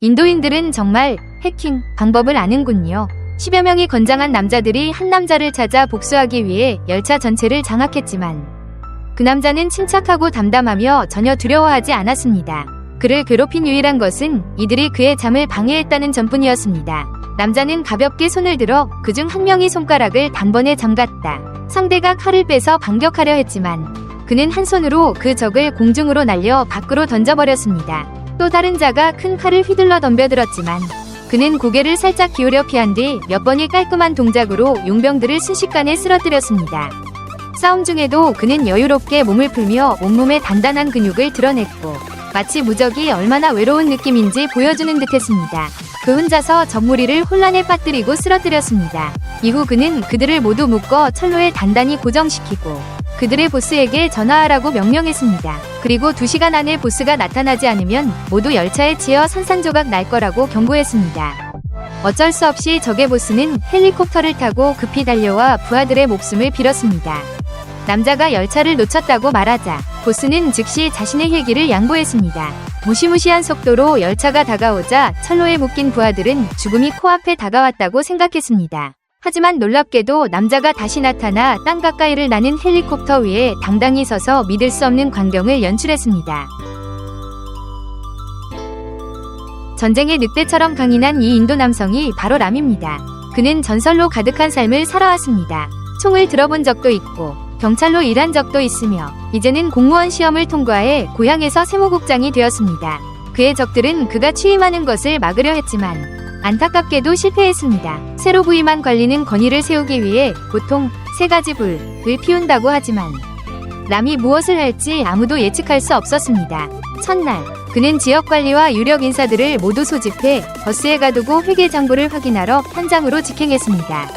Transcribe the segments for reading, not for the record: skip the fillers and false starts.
인도인들은 정말 해킹 방법을 아는군요. 10여 명이 건장한 남자들이 한 남자를 찾아 복수하기 위해 열차 전체를 장악했지만 그 남자는 침착하고 담담하며 전혀 두려워하지 않았습니다. 그를 괴롭힌 유일한 것은 이들이 그의 잠을 방해했다는 점뿐이었습니다. 남자는 가볍게 손을 들어 그중 한 명이 손가락을 단번에 잠갔다. 상대가 칼을 빼서 반격하려 했지만 그는 한 손으로 그 적을 공중으로 날려 밖으로 던져버렸습니다. 또 다른 자가 큰 칼을 휘둘러 덤벼들었지만 그는 고개를 살짝 기울여 피한 뒤 몇 번의 깔끔한 동작으로 용병들을 순식간에 쓰러뜨렸습니다. 싸움 중에도 그는 여유롭게 몸을 풀며 온몸의 단단한 근육을 드러냈고 마치 무적이 얼마나 외로운 느낌인지 보여주는 듯했습니다. 그 혼자서 적 무리를 혼란에 빠뜨리고 쓰러뜨렸습니다. 이후 그는 그들을 모두 묶어 철로에 단단히 고정시키고 그들의 보스에게 전화하라고 명령했습니다. 그리고 2시간 안에 보스가 나타나지 않으면 모두 열차에 치여 산산조각 날 거라고 경고했습니다. 어쩔 수 없이 적의 보스는 헬리콥터를 타고 급히 달려와 부하들의 목숨을 빌었습니다. 남자가 열차를 놓쳤다고 말하자 보스는 즉시 자신의 힐기를 양보했습니다. 무시무시한 속도로 열차가 다가오자 철로에 묶인 부하들은 죽음이 코앞에 다가왔다고 생각했습니다. 하지만 놀랍게도 남자가 다시 나타나 땅 가까이를 나는 헬리콥터 위에 당당히 서서 믿을 수 없는 광경을 연출했습니다. 전쟁의 늑대처럼 강인한 이 인도 남성이 바로 람입니다. 그는 전설로 가득한 삶을 살아왔습니다. 총을 들어본 적도 있고 경찰로 일한 적도 있으며 이제는 공무원 시험을 통과해 고향에서 세무국장이 되었습니다. 그의 적들은 그가 취임하는 것을 막으려 했지만 안타깝게도 실패했습니다. 새로 부임한 관리는 권위를 세우기 위해 보통 3가지 불을 피운다고 하지만 람이 무엇을 할지 아무도 예측할 수 없었습니다. 첫날 그는 지역관리와 유력 인사들을 모두 소집해 버스에 가두고 회계장부를 확인하러 현장으로 직행했습니다.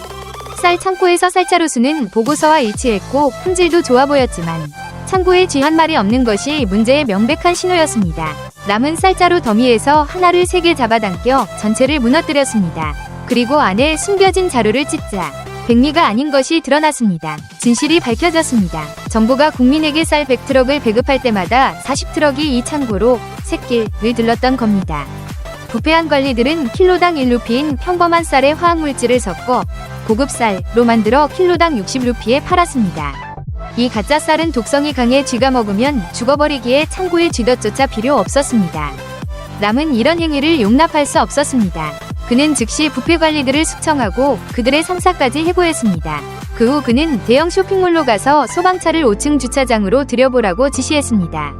쌀 창고에서 쌀자루수는 보고서와 일치했고 품질도 좋아 보였지만 창고에 쥐 한 마리 없는 것이 문제의 명백한 신호였습니다. 람은 쌀자루 더미에서 하나를 3개 잡아당겨 전체를 무너뜨렸습니다. 그리고 안에 숨겨진 자루를 찢자 백미가 아닌 것이 드러났습니다. 진실이 밝혀졌습니다. 정부가 국민에게 쌀 100트럭을 배급할 때마다 40트럭이 이 창고로 샛길을 들렀던 겁니다. 부패한 관리들은 킬로당 1루피인 평범한 쌀에 화학물질을 섞어 고급 쌀로 만들어 킬로당 60루피에 팔았습니다. 이 가짜 쌀은 독성이 강해 쥐가 먹으면 죽어버리기에 창고에 쥐덫조차 필요 없었습니다. 람은 이런 행위를 용납할 수 없었습니다. 그는 즉시 부패 관리들을 숙청하고 그들의 상사까지 해고했습니다. 그 후 그는 대형 쇼핑몰로 가서 소방차를 5층 주차장으로 들여보라고 지시했습니다.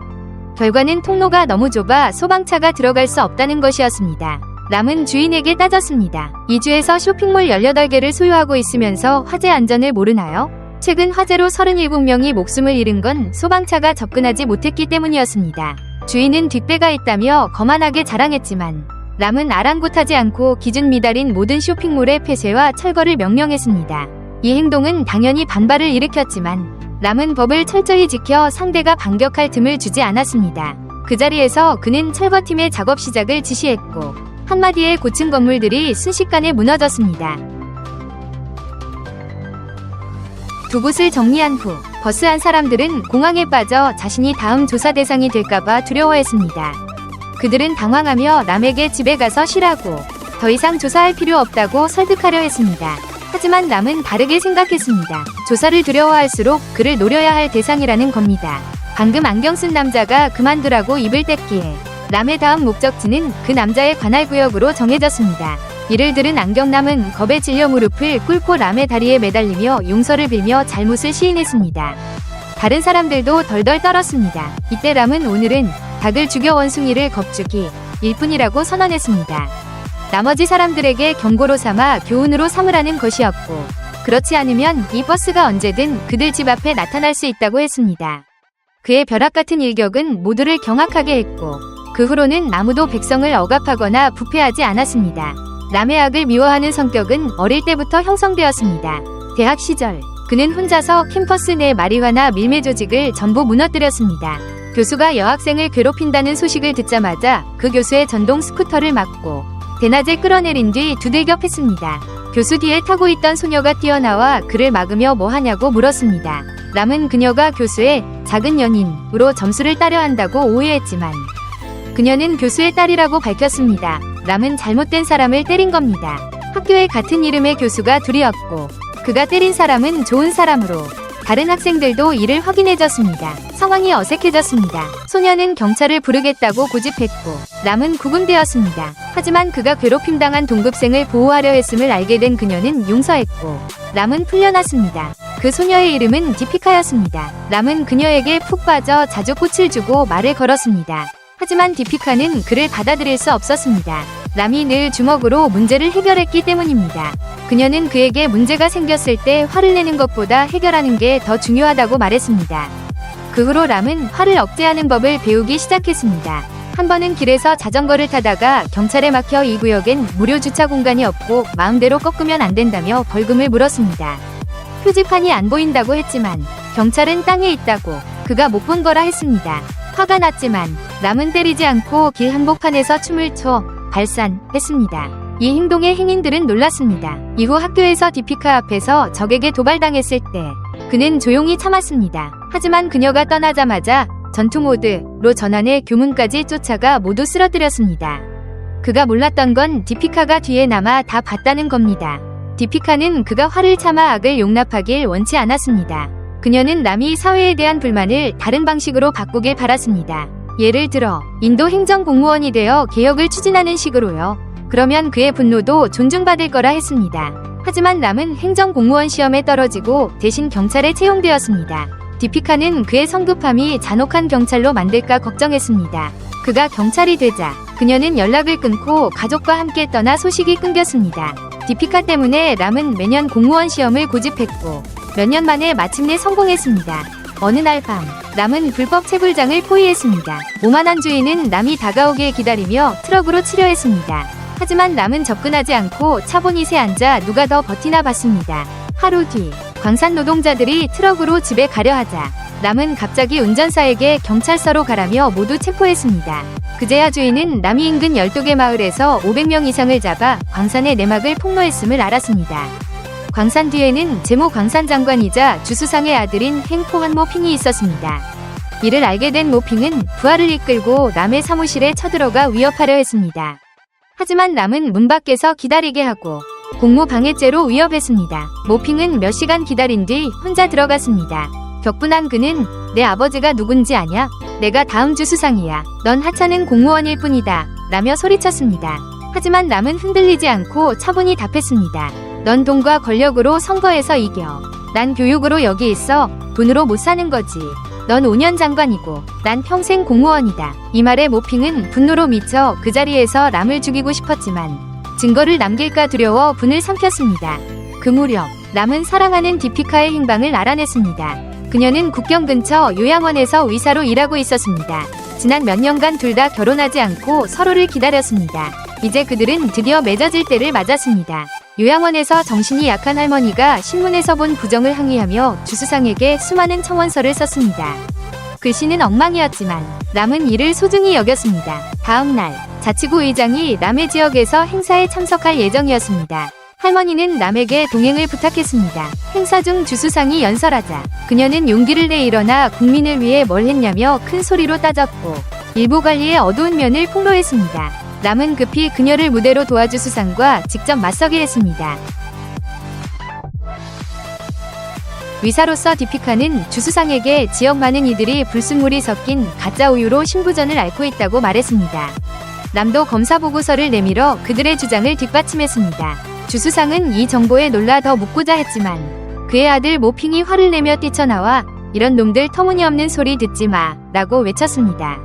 결과는 통로가 너무 좁아 소방차가 들어갈 수 없다는 것이었습니다. 람은 주인에게 따졌습니다. 이 주에서 쇼핑몰 18개를 소유하고 있으면서 화재 안전을 모르나요? 최근 화재로 37명이 목숨을 잃은 건 소방차가 접근하지 못했기 때문이었습니다. 주인은 뒷배가 있다며 거만하게 자랑했지만 람은 아랑곳하지 않고 기준 미달인 모든 쇼핑몰의 폐쇄와 철거를 명령했습니다. 이 행동은 당연히 반발을 일으켰지만 람은 법을 철저히 지켜 상대가 반격할 틈을 주지 않았습니다. 그 자리에서 그는 철거팀의 작업 시작을 지시했고 한마디에 고층 건물들이 순식간에 무너졌습니다. 두 곳을 정리한 후 버스 안 사람들은 공황에 빠져 자신이 다음 조사 대상이 될까봐 두려워했습니다. 그들은 당황하며 람에게 집에 가서 쉬라고 더 이상 조사할 필요 없다고 설득하려 했습니다. 하지만 람은 다르게 생각했습니다. 조사를 두려워할수록 그를 노려야 할 대상이라는 겁니다. 방금 안경 쓴 남자가 그만두라고 입을 뗐기에 람의 다음 목적지는 그 남자의 관할 구역으로 정해졌습니다. 이를 들은 안경남은 겁에 질려 무릎을 꿇고 람의 다리에 매달리며 용서를 빌며 잘못을 시인했습니다. 다른 사람들도 덜덜 떨었습니다. 이때 람은 오늘은 닭을 죽여 원숭이를 겁주기 일뿐이라고 선언했습니다. 나머지 사람들에게 경고로 삼아 교훈으로 삼으라는 것이었고 그렇지 않으면 이 버스가 언제든 그들 집 앞에 나타날 수 있다고 했습니다. 그의 벼락같은 일격은 모두를 경악하게 했고 그 후로는 아무도 백성을 억압하거나 부패하지 않았습니다. 람의 악을 미워하는 성격은 어릴 때부터 형성되었습니다. 대학 시절 그는 혼자서 캠퍼스 내 마리화나 밀매 조직을 전부 무너뜨렸습니다. 교수가 여학생을 괴롭힌다는 소식을 듣자마자 그 교수의 전동 스쿠터를 막고 대낮에 끌어내린 뒤 두들겨 팼습니다. 교수 뒤에 타고 있던 소녀가 뛰어나와 그를 막으며 뭐 하냐고 물었습니다. 람은 그녀가 교수의 작은 연인으로 점수를 따려 한다고 오해했지만 그녀는 교수의 딸이라고 밝혔습니다. 람은 잘못된 사람을 때린 겁니다. 학교에 같은 이름의 교수가 둘이었고 그가 때린 사람은 좋은 사람으로 다른 학생들도 이를 확인해줬습니다. 상황이 어색해졌습니다. 소녀는 경찰을 부르겠다고 고집했고 람은 구금되었습니다. 하지만 그가 괴롭힘당한 동급생을 보호하려 했음을 알게 된 그녀는 용서했고 람은 풀려났습니다. 그 소녀의 이름은 디피카였습니다. 람은 그녀에게 푹 빠져 자주 꽃을 주고 말을 걸었습니다. 하지만 디피카는 그를 받아들일 수 없었습니다. 람이 늘 주먹으로 문제를 해결했기 때문입니다. 그녀는 그에게 문제가 생겼을 때 화를 내는 것보다 해결하는 게 더 중요하다고 말했습니다. 그 후로 람은 화를 억제하는 법을 배우기 시작했습니다. 한 번은 길에서 자전거를 타다가 경찰에 막혀 이 구역엔 무료 주차 공간이 없고 마음대로 꺾으면 안 된다며 벌금을 물었습니다. 표지판이 안 보인다고 했지만 경찰은 땅에 있다고 그가 못 본 거라 했습니다. 화가 났지만 람은 때리지 않고 길 한복판에서 춤을 춰 발산했습니다. 이 행동에 행인들은 놀랐습니다. 이후 학교에서 디피카 앞에서 적에게 도발당했을 때 그는 조용히 참았습니다. 하지만 그녀가 떠나자마자 전투 모드로 전환해 교문까지 쫓아가 모두 쓰러뜨렸습니다. 그가 몰랐던 건 디피카가 뒤에 남아 다 봤다는 겁니다. 디피카는 그가 화를 참아 악을 용납하길 원치 않았습니다. 그녀는 람이 사회에 대한 불만을 다른 방식으로 바꾸길 바랐습니다. 예를 들어 인도 행정공무원이 되어 개혁을 추진하는 식으로요. 그러면 그의 분노도 존중받을 거라 했습니다. 하지만 람은 행정공무원 시험에 떨어지고 대신 경찰에 채용되었습니다. 디피카는 그의 성급함이 잔혹한 경찰로 만들까 걱정했습니다. 그가 경찰이 되자 그녀는 연락을 끊고 가족과 함께 떠나 소식이 끊겼습니다. 디피카 때문에 람은 매년 공무원 시험을 고집했고 몇 년 만에 마침내 성공했습니다. 어느 날 밤 람은 불법 채굴장을 포위했습니다. 오만한 주인은 람이 다가오길 기다리며 트럭으로 치려했습니다. 하지만 람은 접근하지 않고 차보닛에 앉아 누가 더 버티나 봤습니다. 하루 뒤 광산 노동자들이 트럭으로 집에 가려 하자 람은 갑자기 운전사에게 경찰서로 가라며 모두 체포했습니다. 그제야 주인은 람이 인근 12개 마을에서 500명 이상을 잡아 광산의 내막을 폭로했음을 알았습니다. 광산 뒤에는 제모 광산 장관이자 주수상의 아들인 행포한 모핑이 있었습니다. 이를 알게 된 모핑은 부하를 이끌고 람의 사무실에 쳐들어가 위협하려 했습니다. 하지만 람은 문 밖에서 기다리게 하고 공무 방해죄로 위협했습니다. 모핑은 몇 시간 기다린 뒤 혼자 들어갔습니다. 격분한 그는 내 아버지가 누군지 아냐? 내가 다음 주수상이야. 넌 하찮은 공무원일 뿐이다. 라며 소리쳤습니다. 하지만 람은 흔들리지 않고 차분히 답했습니다. 넌 돈과 권력으로 선거에서 이겨. 난 교육으로 여기 있어. 돈으로 못 사는 거지. 넌 5년 장관이고 난 평생 공무원이다. 이 말에 모핑은 분노로 미쳐 그 자리에서 람을 죽이고 싶었지만 증거를 남길까 두려워 분을 삼켰습니다. 그 무렵 람은 사랑하는 디피카의 행방을 알아냈습니다. 그녀는 국경 근처 요양원에서 의사로 일하고 있었습니다. 지난 몇 년간 둘 다 결혼하지 않고 서로를 기다렸습니다. 이제 그들은 드디어 맺어질 때를 맞았습니다. 요양원에서 정신이 약한 할머니가 신문에서 본 부정을 항의하며 주수상에게 수많은 청원서를 썼습니다. 글씨는 엉망이었지만 람은 이를 소중히 여겼습니다. 다음 날 자치구 의장이 람의 지역에서 행사에 참석할 예정이었습니다. 할머니는 람에게 동행을 부탁했습니다. 행사 중 주수상이 연설하자 그녀는 용기를 내 일어나 국민을 위해 뭘 했냐며 큰 소리로 따졌고 일부 관리의 어두운 면을 폭로했습니다. 람은 급히 그녀를 무대로 도와주 수상과 직접 맞서게 했습니다. 의사로서 디피카는 주수상에게 지역 많은 이들이 불순물이 섞인 가짜 우유로 신부전을 앓고 있다고 말했습니다. 람도 검사 보고서를 내밀어 그들의 주장을 뒷받침했습니다. 주수상은 이 정보에 놀라 더 묻고자 했지만 그의 아들 모핑이 화를 내며 뛰쳐나와 이런 놈들 터무니없는 소리 듣지 마 라고 외쳤습니다.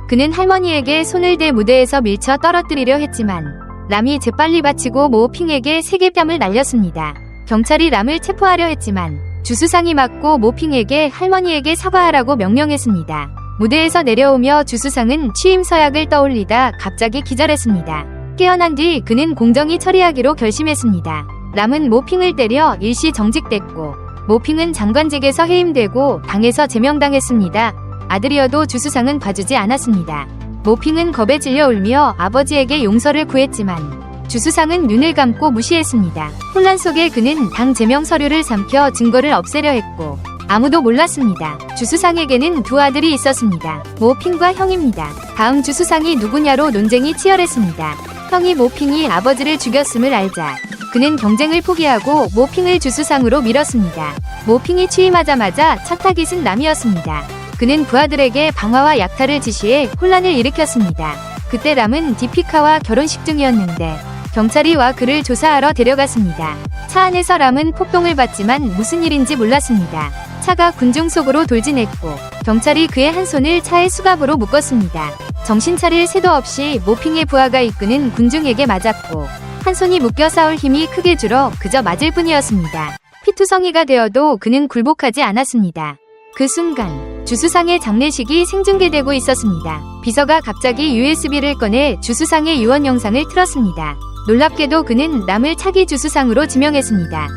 그는 할머니에게 손을 대 무대에서 밀쳐 떨어뜨리려 했지만 람이 재빨리 바치고 모핑에게 세게뺨을 날렸습니다. 경찰이 람을 체포하려 했지만 주수상이 맞고 모핑에게 할머니에게 사과하라고 명령했습니다. 무대에서 내려오며 주수상은 취임 서약을 떠올리다 갑자기 기절했습니다. 깨어난 뒤 그는 공정히 처리하기로 결심했습니다. 람은 모핑을 때려 일시 정직됐고 모핑은 장관직에서 해임되고 당에서 제명당했습니다. 아들이어도 주수상은 봐주지 않았습니다. 모핑은 겁에 질려 울며 아버지에게 용서를 구했지만 주수상은 눈을 감고 무시했습니다. 혼란 속에 그는 당 제명 서류를 삼켜 증거를 없애려 했고 아무도 몰랐습니다. 주수상에게는 두 아들이 있었습니다. 모핑과 형입니다. 다음 주수상이 누구냐로 논쟁이 치열했습니다. 형이 모핑이 아버지를 죽였음을 알자 그는 경쟁을 포기하고 모핑을 주수상으로 밀었습니다. 모핑이 취임하자마자 첫 타깃은 람이었습니다. 그는 부하들에게 방화와 약탈을 지시해 혼란을 일으켰습니다. 그때 람은 디피카와 결혼식 중이었는데 경찰이 와 그를 조사하러 데려갔습니다. 차 안에서 람은 폭동을 받지만 무슨 일인지 몰랐습니다. 차가 군중 속으로 돌진했고 경찰이 그의 한 손을 차의 수갑으로 묶었습니다. 정신 차릴 새도 없이 모핑의 부하가 이끄는 군중에게 맞았고 한 손이 묶여 싸울 힘이 크게 줄어 그저 맞을 뿐이었습니다. 피투성이가 되어도 그는 굴복하지 않았습니다. 그 순간 주수상의 장례식이 생중계되고 있었습니다. 비서가 갑자기 USB를 꺼내 주수상의 유언 영상을 틀었습니다. 놀랍게도 그는 람을 차기 주수상으로 지명했습니다.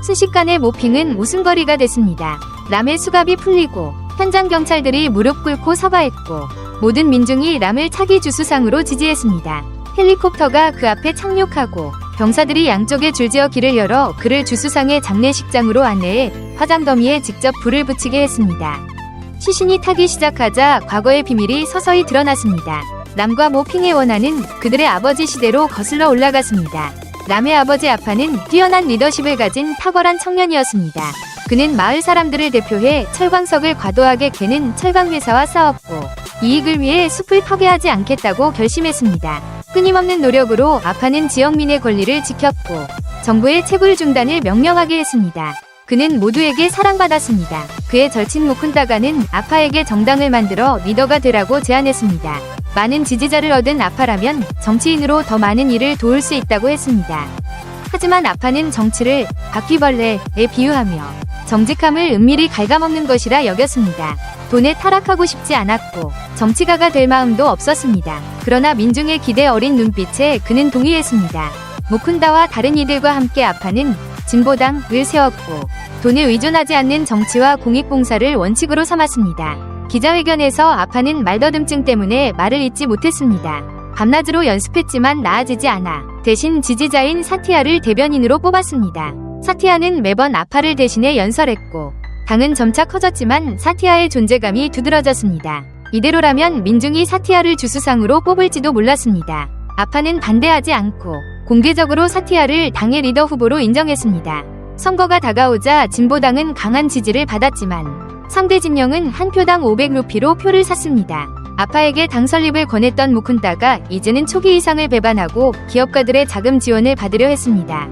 순식간에 모핑은 웃음거리가 됐습니다. 람의 수갑이 풀리고 현장 경찰들이 무릎 꿇고 사과했고 모든 민중이 람을 차기 주수상으로 지지했습니다. 헬리콥터가 그 앞에 착륙하고 병사들이 양쪽에 줄지어 길을 열어 그를 주수상의 장례식장으로 안내해 화장 더미에 직접 불을 붙이게 했습니다. 시신이 타기 시작하자 과거의 비밀이 서서히 드러났습니다. 람과 모핑의 원한은 그들의 아버지 시대로 거슬러 올라갔습니다. 람의 아버지 아파는 뛰어난 리더십을 가진 탁월한 청년이었습니다. 그는 마을 사람들을 대표해 철광석을 과도하게 캐는 철강회사와 싸웠고 이익을 위해 숲을 파괴하지 않겠다고 결심했습니다. 끊임없는 노력으로 아파는 지역민의 권리를 지켰고 정부의 채굴 중단을 명령하게 했습니다. 그는 모두에게 사랑받았습니다. 그의 절친 무쿤다가는 아파에게 정당을 만들어 리더가 되라고 제안했습니다. 많은 지지자를 얻은 아파라면 정치인으로 더 많은 일을 도울 수 있다고 했습니다. 하지만 아파는 정치를 바퀴벌레에 비유하며 정직함을 은밀히 갉아먹는 것이라 여겼습니다. 돈에 타락하고 싶지 않았고 정치가가 될 마음도 없었습니다. 그러나 민중의 기대 어린 눈빛에 그는 동의했습니다. 무쿤다와 다른 이들과 함께 아파는 진보당을 세웠고 돈에 의존하지 않는 정치와 공익봉사를 원칙으로 삼았습니다. 기자회견에서 아파는 말더듬증 때문에 말을 잇지 못했습니다. 밤낮으로 연습했지만 나아지지 않아 대신 지지자인 사티아를 대변인으로 뽑았습니다. 사티아는 매번 아파를 대신해 연설했고 당은 점차 커졌지만 사티아의 존재감이 두드러졌습니다. 이대로라면 민중이 사티아를 주수상으로 뽑을지도 몰랐습니다. 아파는 반대하지 않고 공개적으로 사티아를 당의 리더 후보로 인정했습니다. 선거가 다가오자 진보당은 강한 지지를 받았지만 상대 진영은 한 표당 500루피로 표를 샀습니다. 아파에게 당 설립을 권했던 무쿤다가 이제는 초기 이상을 배반하고 기업가들의 자금 지원을 받으려 했습니다.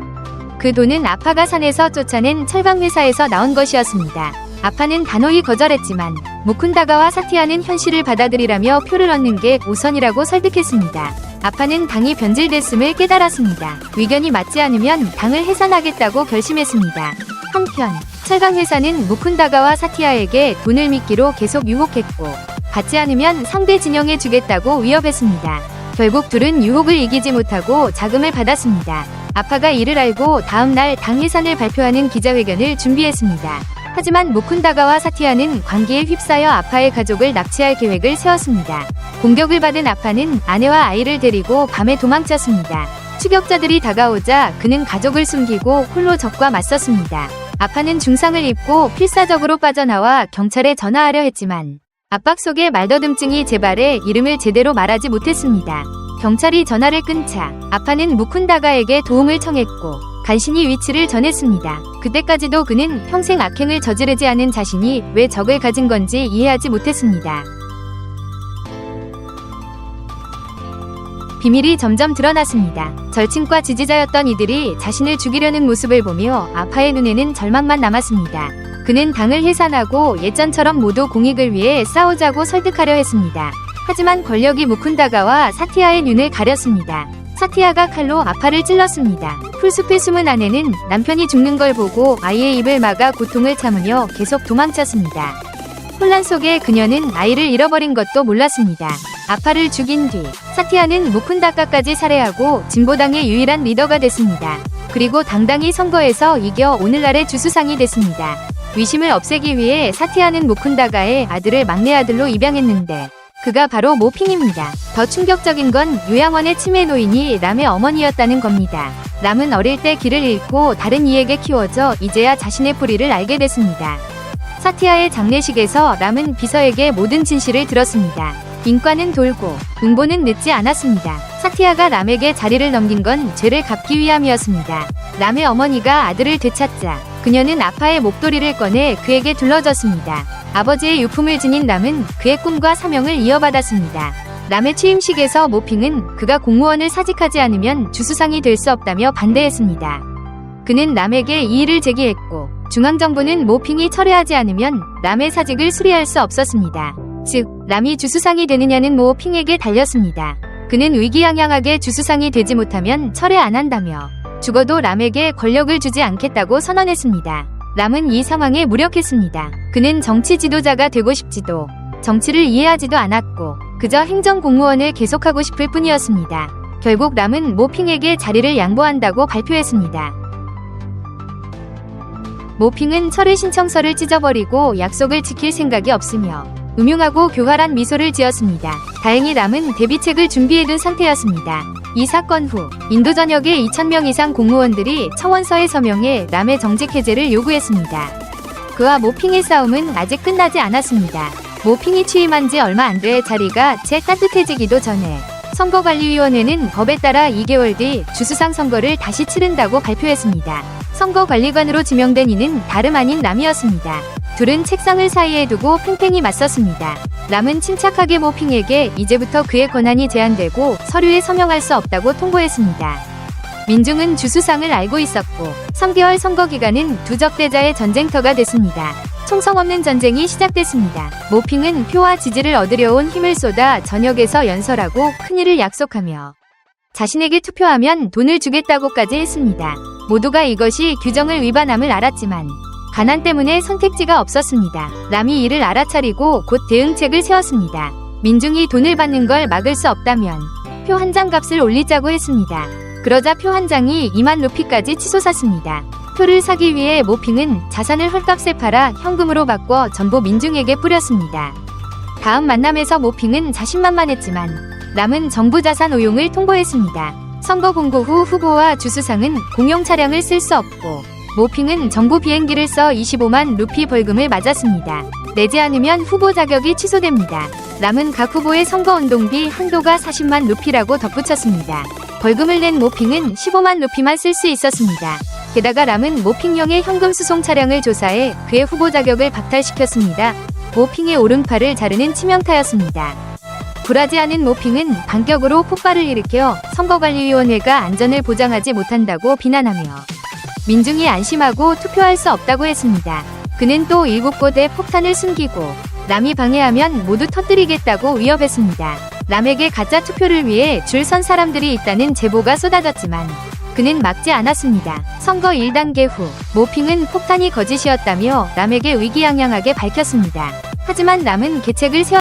그 돈은 아파가 산에서 쫓아낸 철강회사에서 나온 것이었습니다. 아파는 단호히 거절했지만 무쿤다가와 사티아는 현실을 받아들이라며 표를 얻는 게 우선이라고 설득했습니다. 아파는 당이 변질됐음을 깨달았습니다. 의견이 맞지 않으면 당을 해산하겠다고 결심했습니다. 한편 철강회사는 무쿤다가와 사티아에게 돈을 미끼로 계속 유혹했고 받지 않으면 상대 진영에 주겠다고 위협했습니다. 결국 둘은 유혹을 이기지 못하고 자금을 받았습니다. 아파가 이를 알고 다음날 당 해산을 발표하는 기자회견을 준비했습니다. 하지만 무쿤다가와 사티아는 관계에 휩싸여 아파의 가족을 납치할 계획을 세웠습니다. 공격을 받은 아파는 아내와 아이를 데리고 밤에 도망쳤습니다. 추격자들이 다가오자 그는 가족을 숨기고 홀로 적과 맞섰습니다. 아파는 중상을 입고 필사적으로 빠져나와 경찰에 전화하려 했지만 압박 속에 말더듬증이 재발해 이름을 제대로 말하지 못했습니다. 경찰이 전화를 끊자 아파는 무쿤다가에게 도움을 청했고 간신히 위치를 전했습니다. 그때까지도 그는 평생 악행을 저지르지 않은 자신이 왜 적을 가진 건지 이해하지 못했습니다. 비밀이 점점 드러났습니다. 절친과 지지자였던 이들이 자신을 죽이려는 모습을 보며 아파의 눈에는 절망만 남았습니다. 그는 당을 해산하고 예전처럼 모두 공익을 위해 싸우자고 설득하려 했습니다. 하지만 권력이 무쿤다가와 사티아의 눈을 가렸습니다. 사티아가 칼로 아파를 찔렀습니다. 풀숲에 숨은 아내는 남편이 죽는 걸 보고 아이의 입을 막아 고통을 참으며 계속 도망쳤습니다. 혼란 속에 그녀는 아이를 잃어버린 것도 몰랐습니다. 아파를 죽인 뒤 사티아는 무쿤다가까지 살해하고 진보당의 유일한 리더가 됐습니다. 그리고 당당히 선거에서 이겨 오늘날의 주수상이 됐습니다. 위심을 없애기 위해 사티아는 무쿤다가의 아들을 막내 아들로 입양했는데 그가 바로 모핑입니다. 더 충격적인 건 요양원의 치매 노인이 람의 어머니였다는 겁니다. 람은 어릴 때 길을 잃고 다른 이에게 키워져 이제야 자신의 뿌리를 알게 됐습니다. 사티아의 장례식에서 람은 비서에게 모든 진실을 들었습니다. 인과는 돌고 응보는 늦지 않았습니다. 사티아가 람에게 자리를 넘긴 건 죄를 갚기 위함이었습니다. 람의 어머니가 아들을 되찾자 그녀는 아파의 목도리를 꺼내 그에게 둘러줬습니다. 아버지의 유품을 지닌 람은 그의 꿈과 사명을 이어받았습니다. 람의 취임식에서 모핑은 그가 공무원을 사직하지 않으면 주수상이 될 수 없다며 반대했습니다. 그는 람에게 이의를 제기했고 중앙정부는 모핑이 철회하지 않으면 람의 사직을 수리할 수 없었습니다. 즉, 람이 주수상이 되느냐는 모핑에게 달렸습니다. 그는 의기양양하게 주수상이 되지 못하면 철회 안 한다며 죽어도 람에게 권력을 주지 않겠다고 선언했습니다. 람은 이 상황에 무력했습니다. 그는 정치 지도자가 되고 싶지도 정치를 이해하지도 않았고 그저 행정공무원을 계속하고 싶을 뿐이었습니다. 결국 람은 모핑에게 자리를 양보한다고 발표했습니다. 모핑은 철회 신청서를 찢어버리고 약속을 지킬 생각이 없으며 음흉하고 교활한 미소를 지었습니다. 다행히 람은 대비책을 준비해둔 상태였습니다. 이 사건 후 인도 전역의 2,000명 이상 공무원들이 청원서에 서명해 람의 정직 해제를 요구했습니다. 그와 모핑의 싸움은 아직 끝나지 않았습니다. 모핑이 취임한 지 얼마 안 돼 자리가 채 따뜻해지기도 전에 선거관리위원회는 법에 따라 2개월 뒤 주수상 선거를 다시 치른다고 발표했습니다. 선거관리관으로 지명된 이는 다름 아닌 람이었습니다. 둘은 책상을 사이에 두고 팽팽히 맞섰습니다. 람은 침착하게 모핑에게 이제부터 그의 권한이 제한되고 서류에 서명할 수 없다고 통보했습니다. 민중은 주수상을 알고 있었고 3개월 선거 기간은 두 적대자의 전쟁터가 됐습니다. 총성 없는 전쟁이 시작됐습니다. 모핑은 표와 지지를 얻으려 온 힘을 쏟아 전역에서 연설하고 큰일을 약속하며 자신에게 투표하면 돈을 주겠다고까지 했습니다. 모두가 이것이 규정을 위반함을 알았지만 가난 때문에 선택지가 없었습니다. 람이 이를 알아차리고 곧 대응책을 세웠습니다. 민중이 돈을 받는 걸 막을 수 없다면 표 한 장 값을 올리자고 했습니다. 그러자 표 한 장이 2만 루피까지 치솟았습니다. 표를 사기 위해 모핑은 자산을 헐값에 팔아 현금으로 바꿔 전부 민중에게 뿌렸습니다. 다음 만남에서 모핑은 자신만만했지만 람은 정부 자산 오용을 통보했습니다. 선거 공고 후 후보와 주수상은 공용 차량을 쓸 수 없고 모핑은 정부 비행기를 써 25만 루피 벌금을 맞았습니다. 내지 않으면 후보 자격이 취소됩니다. 람은 각 후보의 선거운동비 한도가 40만 루피라고 덧붙였습니다. 벌금을 낸 모핑은 15만 루피만 쓸 수 있었습니다. 게다가 람은 모핑용의 현금 수송 차량을 조사해 그의 후보 자격을 박탈시켰습니다. 모핑의 오른팔을 자르는 치명타였습니다. 굴하지 않은 모핑은 반격으로 폭발을 일으켜 선거관리위원회가 안전을 보장하지 못한다고 비난하며 민중이 안심하고 투표할 수 없다고 했습니다. 그는 또 7곳에 폭탄을 숨기고 람이 방해하면 모두 터뜨리겠다고 위협했습니다. 람에게 가짜 투표를 위해 줄 선 사람들이 있다는 제보가 쏟아졌지만 그는 막지 않았습니다. 선거 1단계 후 모핑은 폭탄이 거짓이었다며 람에게 의기양양하게 밝혔습니다. 하지만 람은 계책을 세웠습니다.